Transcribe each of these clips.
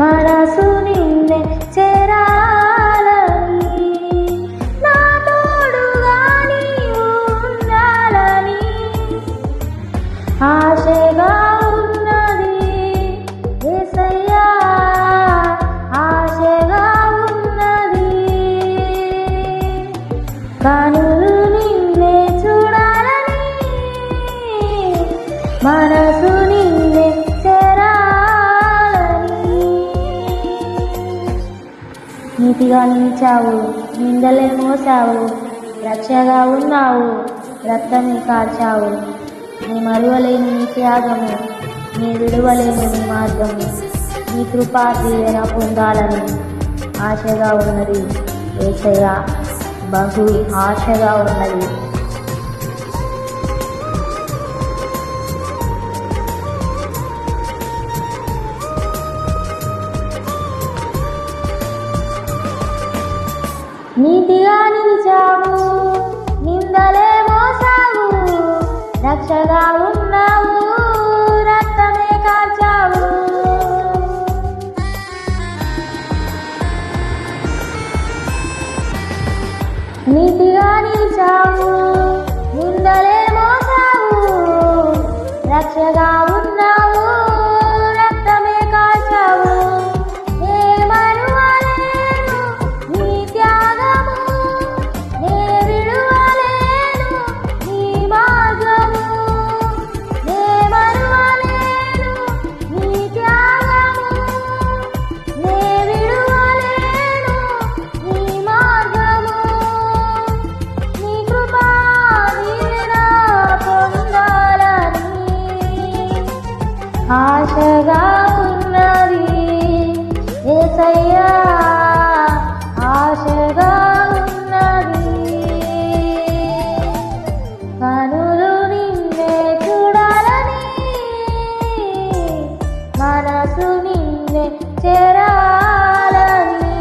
మనసు నిన్నే చేరాలని, నా తోడుగా నీవు ఉండాలని ఆశగా ఉన్నది యేసయ్యా, ఆశగా ఉన్నది. కనులు నిన్నే చూడాలని, మనసు నిన్నే చేరాలని. నీతిగా నిలిచావు, నిందలే మోసావు, రక్షగా ఉన్నావు, రక్తమే కార్చావు. నీ మరువలేని నీ త్యాగము, నీ విడువలేని నీ మార్గము, నీ కృపా దీవెన పొందాలని ఆశగా ఉన్నది యేసయ్యా, బహు ఆశగా ఉన్నది. నీతిగా నిలిచావు, నిందలే మోసావు, రక్షగా ఉన్నావు, రక్తమే కార్చావు. నీతిగా నిలిచావు, నిందలే మోసావు, రక్షగా ఉన్నావు, రక్తమే కార్చావు. ఆశగా ఉన్నది యేసయ్యా, ఆశగా ఉన్నది. కనులు నిన్నే చూడాలని, మనసు నిన్నే చేరాలని.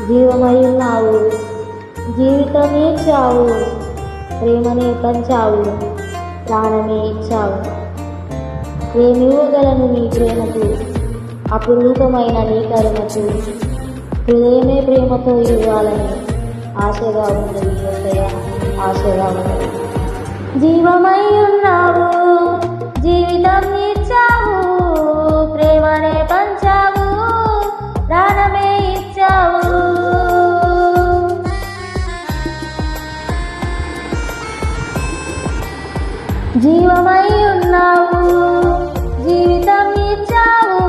జీవమై ఉన్నావు, జీవితం ఇచ్చావు, ప్రేమనే పంచావు, ప్రాణమే ఇచ్చావు. ఏమివ్వగలను నీ ప్రేమకు, అపురూపమైన నీ కరుణకు. హృదయమే ప్రేమతో ఇవ్వాలని ఆశగా ఉన్నది యేసయ్యా, ఆశగా ఉన్నది. జీవమై ఉన్నావు, జీవితం ఇచ్చావు, ప్రేమనే పంచావు, ప్రాణమే ఇచ్చావు. జీవమై ఉన్నావు, జీవితం ఇచ్చావు,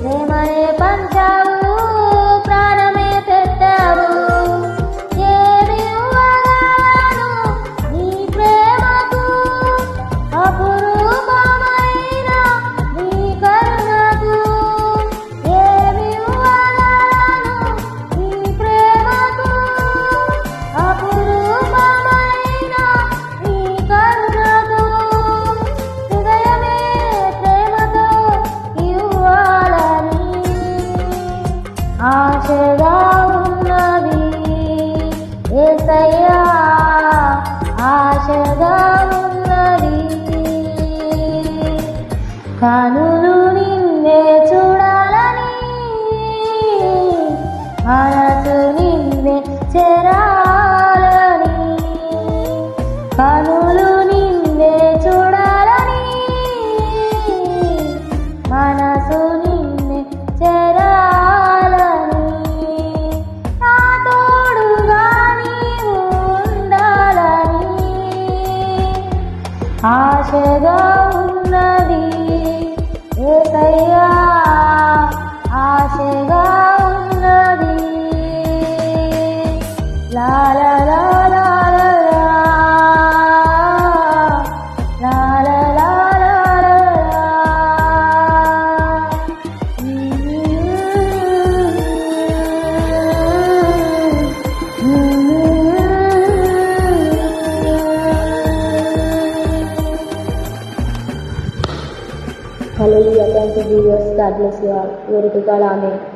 ప్రేమనే పంచావు, ప్రాణమే పెట్టావు. ఏమి ఇవ్వగలను నీ ప్రేమకు, అపురూపమైన నీ కరుణకు. ఏమి ఇవ్వగలను నీ ప్రేమకు, అపురూపమైన నీ కరుణకు. ఆశగా ఉన్నది యేసయ్యా, ఆశగా ఉన్నది. కనులు నిన్నే చూడాలని, మనసు నిన్నే చేరాలని. కనులు నిన్నే చూడాలని, మనసు నిన్నే చేరాలని. ఆశగా ఉన్నది యేసయ్యా, ఆశగా ఉన్నది. లా లా లా లా లా లా లా లా లా. Hallelujah. Thank you, Jesus. God bless you all. Glory to God. Amen.